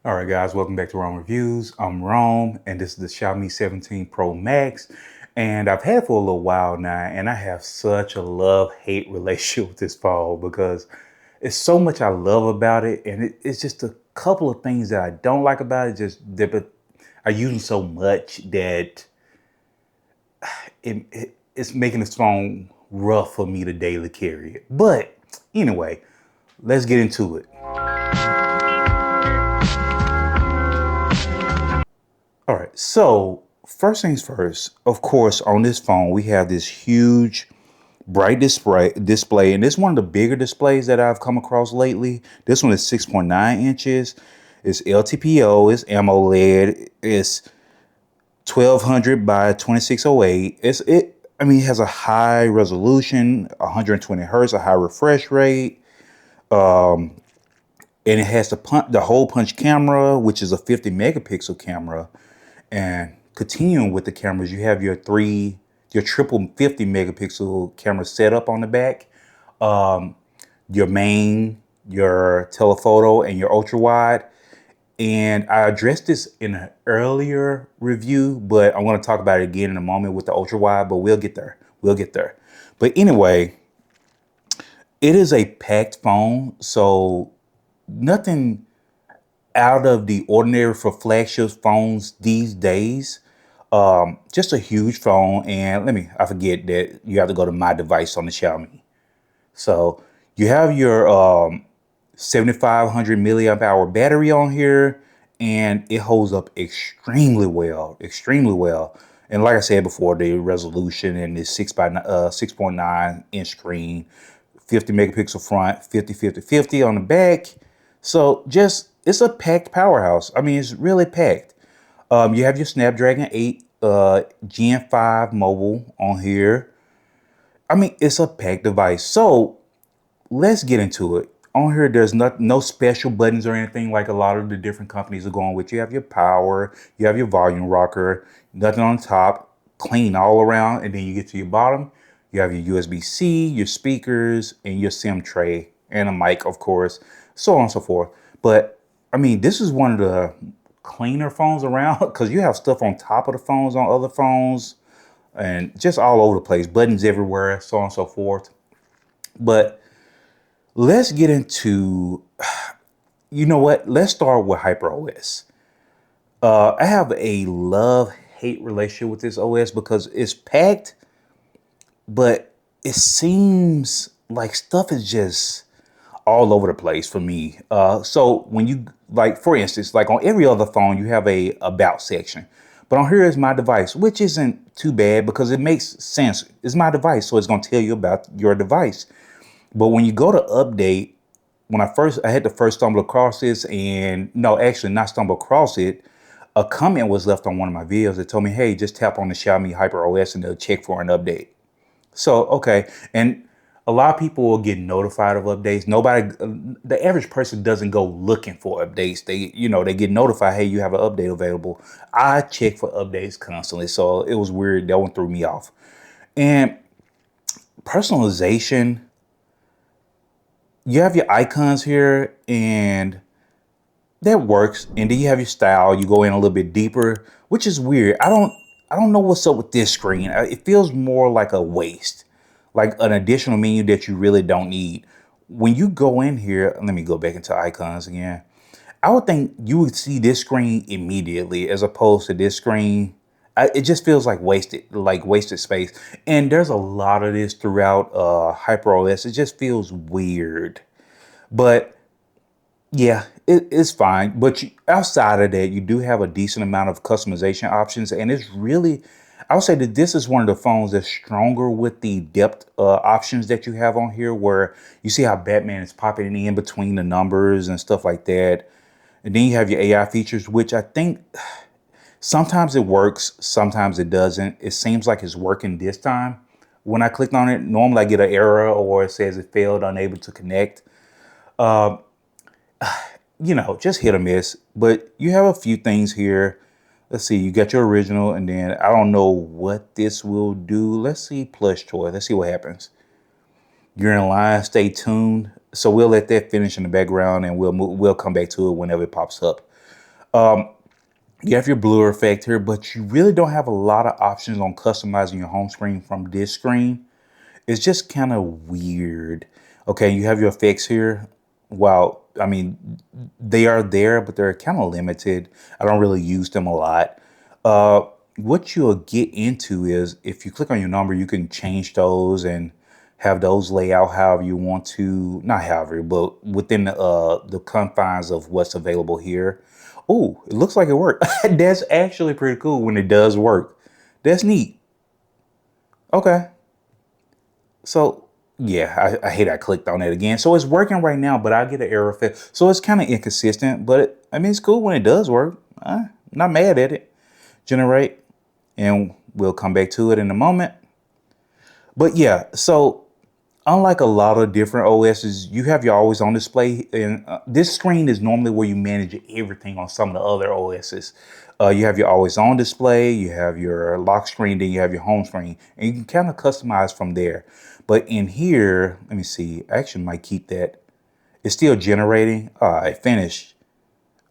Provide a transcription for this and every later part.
All right, guys, welcome back to Rome Reviews. I'm Rome, and this is the Xiaomi 17 Pro Max. And I've had it for a little while now, and I have such a love-hate relationship with this phone because it's so much I love about it, and it's just a couple of things that I don't like about it. But I use it so much that it's making this phone rough for me to daily carry it. But anyway, let's get into it. All right, so first things first, of course, on this phone, we have this huge bright display, and it's one of the bigger displays that I've come across lately. This one is 6.9 inches. It's LTPO, it's AMOLED, it's 1200 by 2608. It has a high resolution, 120 hertz, a high refresh rate. And it has the hole punch camera, which is a 50 megapixel camera. And continuing with the cameras, you have your triple 50 megapixel camera setup on the back, your main, your telephoto, and your ultra wide. And I addressed this in an earlier review, but I'm going to talk about it again in a moment with the ultra wide, but we'll get there. We'll get there. But anyway, it is a packed phone, so nothing out of the ordinary for flagship phones these days. Just a huge phone. And I forget that you have to go to my device on the Xiaomi. So you have your 7,500 milliamp hour battery on here, and it holds up extremely well, extremely well. And like I said before, the resolution and the 6.9 inch screen, 50 megapixel front, 50, 50, 50 on the back. So it's a packed powerhouse. I mean, it's really packed. You have your Snapdragon 8 Gen 5 mobile on here. I mean, it's a packed device. So let's get into it. On here, there's no special buttons or anything like a lot of the different companies are going with. You have your power, you have your volume rocker, nothing on top, clean all around. And then you get to your bottom, you have your USB-C, your speakers, and your SIM tray, and a mic, of course, so on and so forth. But I mean, this is one of the cleaner phones around because you have stuff on top of the phones on other phones and just all over the place, buttons everywhere, so on and so forth. But let's get into, you know what? Let's start with HyperOS. I have a love-hate relationship with this OS because it's packed, but it seems like stuff is just all over the place for me. So when you, like, for instance, like on every other phone, you have a about section. But on here is my device, which isn't too bad because it makes sense. It's my device, so it's going to tell you about your device. But when you go to update, I had to first stumble across this, and no, actually not stumble across it. A comment was left on one of my videos that told me, hey, just tap on the Xiaomi HyperOS and they'll check for an update. So, okay. And a lot of people will get notified of updates. The average person doesn't go looking for updates. They get notified, hey, you have an update available. I check for updates constantly. So it was weird. That one threw me off. And personalization, you have your icons here and that works. And then you have your style. You go in a little bit deeper, which is weird. I don't know what's up with this screen. It feels more like a waste, like an additional menu that you really don't need. When you go in here, let me go back into icons again. I would think you would see this screen immediately as opposed to this screen. It just feels like wasted space. And there's a lot of this throughout HyperOS. It just feels weird. But yeah, it's fine. But outside of that, you do have a decent amount of customization options. And I would say that this is one of the phones that's stronger with the depth options that you have on here, where you see how Batman is popping in between the numbers and stuff like that. And then you have your AI features, which I think sometimes it works, sometimes it doesn't. It seems like it's working this time. When I clicked on it, normally I get an error or it says it failed, unable to connect. Just hit or miss. But you have a few things here. Let's see, you got your original, and then I don't know what this will do. Let's see, plush toy. Let's see what happens. You're in line, stay tuned. So we'll let that finish in the background, and we'll come back to it whenever it pops up. You have your blur effect here, but you really don't have a lot of options on customizing your home screen from this screen. It's just kind of weird. Okay, you have your effects here. Well, I mean, they are there, but they're kind of limited. I don't really use them a lot. Uh, what you'll get into is if you click on your number, you can change those and have those lay out however you want to. Not however, but within the confines of what's available here. Oh, it looks like it worked. That's actually pretty cool when it does work. That's neat. Okay. So yeah, I hate I clicked on it again. So it's working right now, but I get an error effect. So it's kind of inconsistent, but I mean, it's cool when it does work. Not mad at it. Generate, and we'll come back to it in a moment. But yeah, so unlike a lot of different OSs, you have your always on display, and this screen is normally where you manage everything on some of the other OSs. You have your always on display, you have your lock screen, then you have your home screen, and you can kind of customize from there. But in here, let me see, I actually might keep that. It's still generating. All right, finished.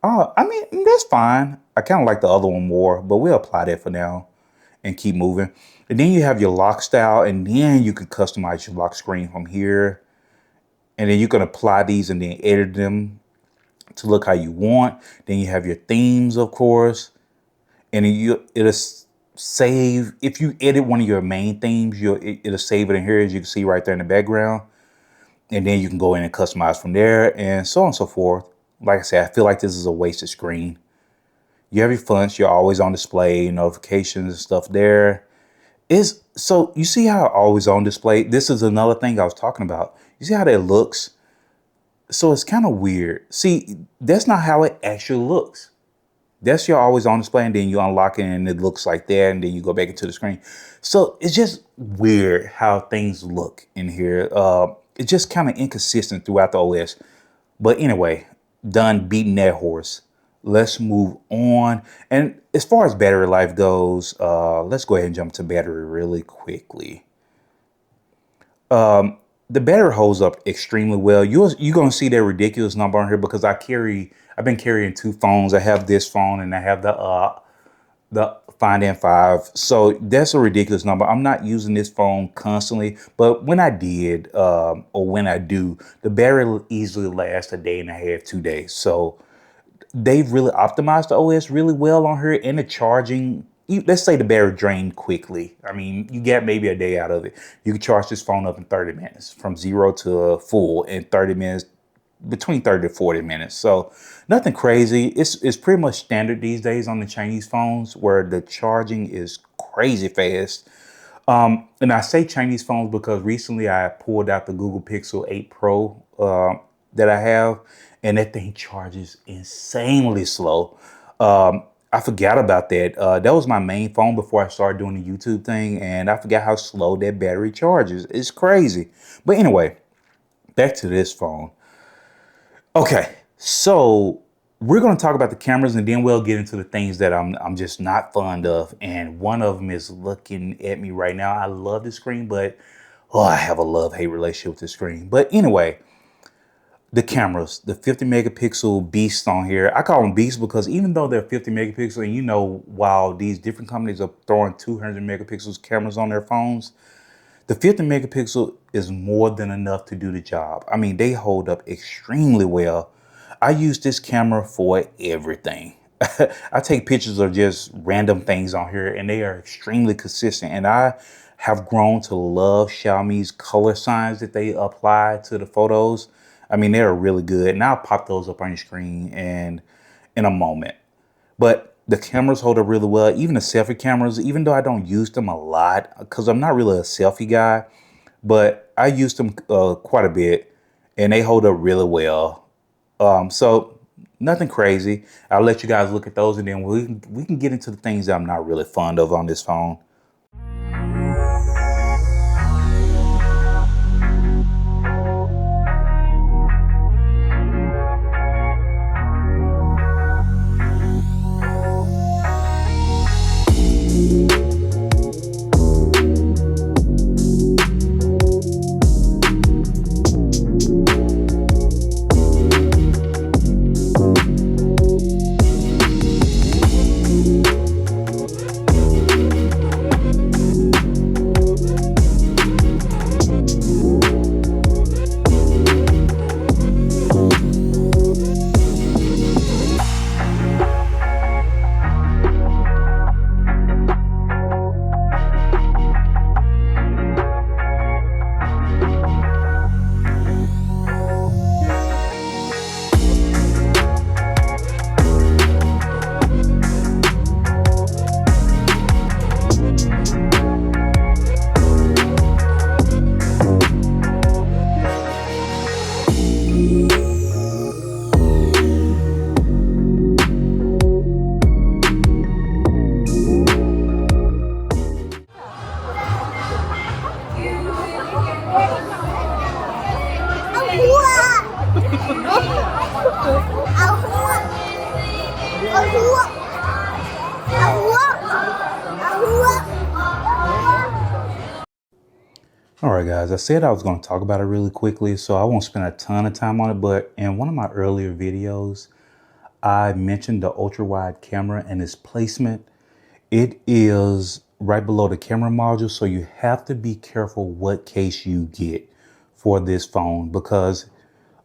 I mean, that's fine. I kind of like the other one more, but we'll apply that for now and keep moving. And then you have your lock style, and then you can customize your lock screen from here. And then you can apply these and then edit them to look how you want. Then you have your themes, of course. And it'll save, if you edit one of your main themes, it'll save it in here, as you can see right there in the background. And then you can go in and customize from there and so on and so forth. Like I said, I feel like this is a wasted screen. You have your fonts, you're always on display, notifications and stuff there. So you see how always on display? This is another thing I was talking about. You see how that looks? So it's kind of weird. See, that's not how it actually looks. That's your always on display, and then you unlock it and it looks like that, and then you go back into the screen. So it's just weird how things look in here. It's just kind of inconsistent throughout the OS. But anyway, done beating that horse. Let's move on. And as far as battery life goes, let's go ahead and jump to battery really quickly. The battery holds up extremely well. You're gonna see that ridiculous number on here because I've been carrying two phones. I have this phone and I have the Find N5. So that's a ridiculous number. I'm not using this phone constantly, but when I did, or when I do, the battery will easily last a day and a half, 2 days. So they've really optimized the OS really well on here, and the charging. Let's say the battery drained quickly. I mean, you get maybe a day out of it. You can charge this phone up in 30 minutes from 0 to full in 30 minutes, between 30 to 40 minutes. So nothing crazy. It's pretty much standard these days on the Chinese phones where the charging is crazy fast. And I say Chinese phones because recently I pulled out the Google Pixel 8 Pro that I have, and that thing charges insanely slow. I forgot about that. That was my main phone before I started doing the YouTube thing, and I forgot how slow that battery charges. It's crazy. But anyway, back to this phone. Okay, so we're going to talk about the cameras, and then we'll get into the things that I'm just not fond of. And one of them is looking at me right now. I love the screen, but I have a love-hate relationship with the screen. But anyway, the cameras, the 50 megapixel beasts on here. I call them beasts because even though they're 50 megapixel, and while these different companies are throwing 200 megapixels cameras on their phones, the 50 megapixel is more than enough to do the job. I mean, they hold up extremely well. I use this camera for everything. I take pictures of just random things on here, and they are extremely consistent. And I have grown to love Xiaomi's color signs that they apply to the photos. I mean, they're really good. And I'll pop those up on your screen in a moment. But the cameras hold up really well. Even the selfie cameras, even though I don't use them a lot, because I'm not really a selfie guy, but I use them quite a bit, and they hold up really well. So nothing crazy. I'll let you guys look at those, and then we can get into the things that I'm not really fond of on this phone. All right, guys, I said I was going to talk about it really quickly, so I won't spend a ton of time on it. But in one of my earlier videos, I mentioned the ultra wide camera and its placement. It is right below the camera module, so you have to be careful what case you get for this phone because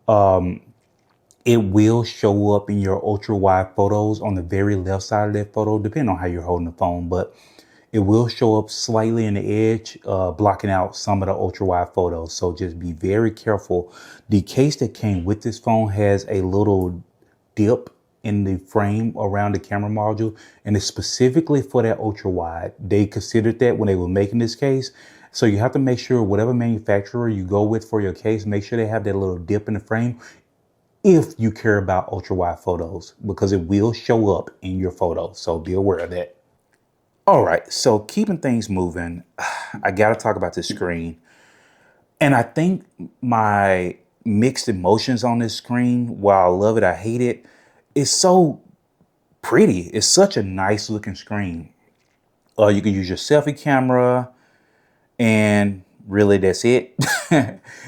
it will show up in your ultra wide photos on the very left side of that photo, depending on how you're holding the phone. But it will show up slightly in the edge, blocking out some of the ultra wide photos. So just be very careful. The case that came with this phone has a little dip in the frame around the camera module, and it's specifically for that ultra wide. They considered that when they were making this case. So you have to make sure whatever manufacturer you go with for your case, make sure they have that little dip in the frame if you care about ultra wide photos, because it will show up in your photos. So be aware of that. All right, so keeping things moving, I got to talk about this screen. And I think my mixed emotions on this screen, while I love it, I hate it, it's so pretty. It's such a nice looking screen. You can use your selfie camera, and really that's it.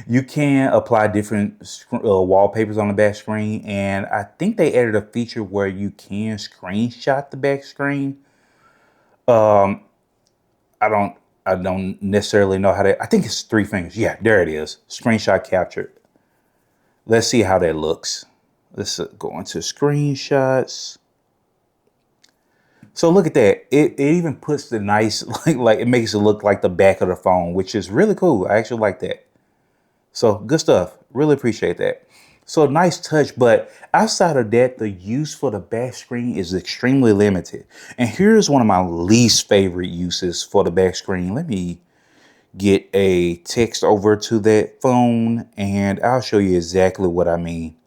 You can apply different wallpapers on the back screen. And I think they added a feature where you can screenshot the back screen. I don't I don't necessarily know how to. I think it's three fingers. Yeah, there it is. Screenshot captured. Let's see how that looks. Let's go into screenshots. So look at that. It even puts the nice like it makes it look like the back of the phone, which is really cool. I actually like that. So good stuff. Really appreciate that. So nice touch, but outside of that, the use for the back screen is extremely limited. And here's one of my least favorite uses for the back screen. Let me get a text over to that phone and I'll show you exactly what I mean.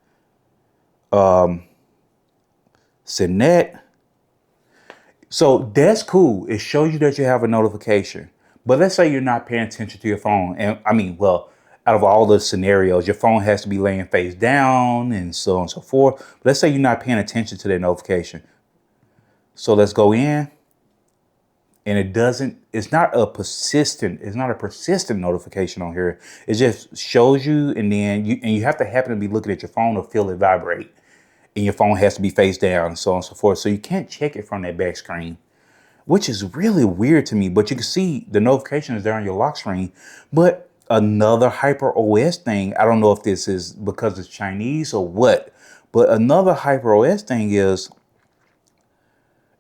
Send that. So that's cool. It shows you that you have a notification. But let's say you're not paying attention to your phone. And I mean, well, out of all the scenarios, your phone has to be laying face down and so on and so forth. But let's say you're not paying attention to that notification. So let's go in, and it's not a persistent notification on here. It just shows you, and then you have to happen to be looking at your phone to feel it vibrate. And your phone has to be face down and so on and so forth. So you can't check it from that back screen, which is really weird to me. But you can see the notification is there on your lock screen. But another HyperOS thing, I don't know if this is because it's Chinese or what, but another HyperOS thing is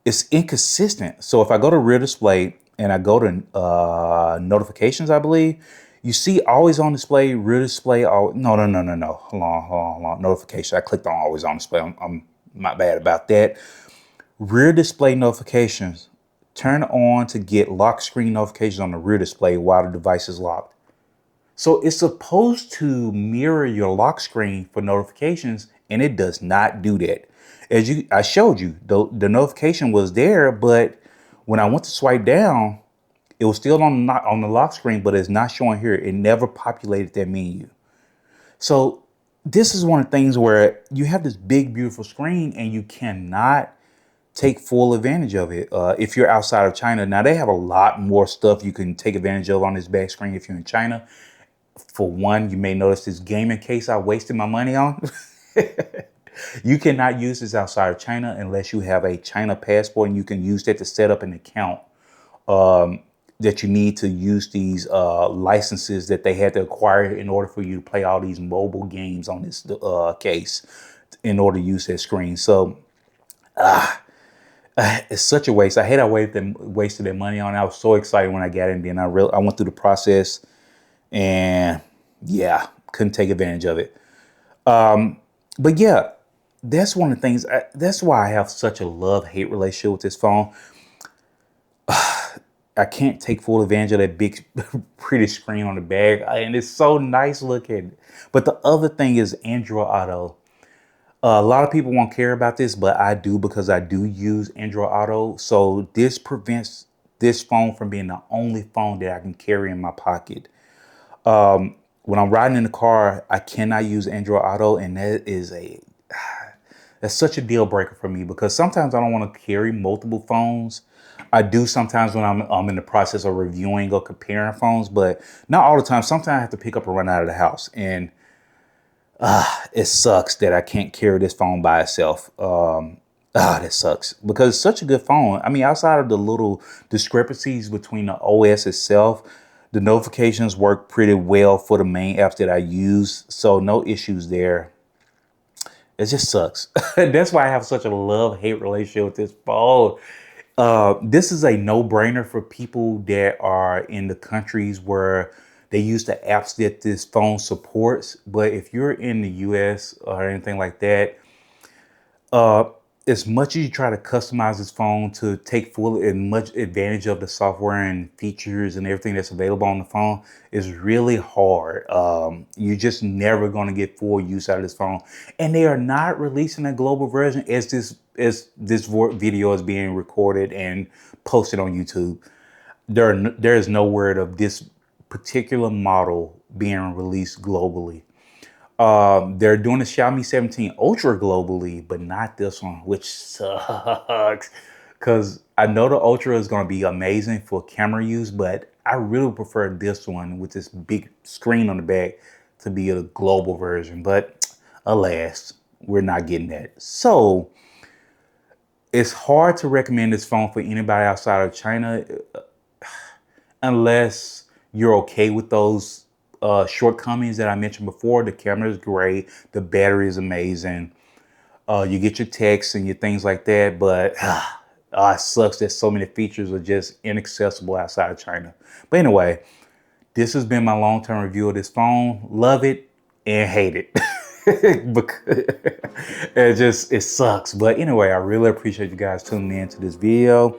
it's inconsistent. So if I go to rear display and I go to notifications, I believe, you see always on display, rear display. Oh, no. Hold on. Notification. I clicked on always on display. I'm not bad about that. Rear display notifications. Turn on to get lock screen notifications on the rear display while the device is locked. So it's supposed to mirror your lock screen for notifications, and it does not do that. I showed you, the notification was there, but when I went to swipe down, it was still on the lock screen, but it's not showing here. It never populated that menu. So this is one of the things where you have this big, beautiful screen, and you cannot take full advantage of it if you're outside of China. Now, they have a lot more stuff you can take advantage of on this back screen if you're in China. For one, you may notice this gaming case I wasted my money on. You cannot use this outside of China unless you have a China passport, and you can use that to set up an account that you need to use these licenses that they had to acquire in order for you to play all these mobile games on this case in order to use that screen. So it's such a waste. I hate I wasted their money on it. I was so excited when I got in. Then I went through the process, and yeah, couldn't take advantage of it. But yeah, that's one of the things. That's why I have such a love-hate relationship with this phone. I can't take full advantage of that big, pretty screen on the back, and it's so nice looking. But the other thing is Android Auto. A lot of people won't care about this, but I do, because I do use Android Auto. So this prevents this phone from being the only phone that I can carry in my pocket. When I'm riding in the car, I cannot use Android Auto, and that is That's such a deal breaker for me because sometimes I don't want to carry multiple phones. I do sometimes when I'm in the process of reviewing or comparing phones, but not all the time. Sometimes I have to pick up and run out of the house, and it sucks that I can't carry this phone by itself. That sucks because it's such a good phone. I mean, outside of the little discrepancies between the OS itself, the notifications work pretty well for the main apps that I use, so no issues there. It just sucks. That's why I have such a love-hate relationship with this phone. This is a no-brainer for people that are in the countries where they use the apps that this phone supports. But if you're in the US or anything like that, uh, as much as you try to customize this phone to take full and much advantage of the software and features and everything that's available on the phone, is really hard. You're just never going to get full use out of this phone, and they are not releasing a global version as this video is being recorded and posted on YouTube. There is no word of this particular model being released globally. They're doing the Xiaomi 17 Ultra globally, but not this one, which sucks. Because I know the Ultra is going to be amazing for camera use, but I really prefer this one with this big screen on the back to be a global version. But alas, we're not getting that. So it's hard to recommend this phone for anybody outside of China unless you're okay with those shortcomings that I mentioned before. The camera is great. The battery is amazing. You get your texts and your things like that, but it sucks that so many features are just inaccessible outside of China. But anyway, this has been my long-term review of this phone. Love it and hate it. Because it sucks. But anyway, I really appreciate you guys tuning in to this video.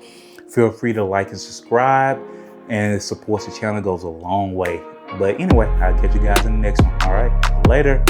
Feel free to like and subscribe, and it supports the channel, goes a long way. But anyway, I'll catch you guys in the next one. All right, later.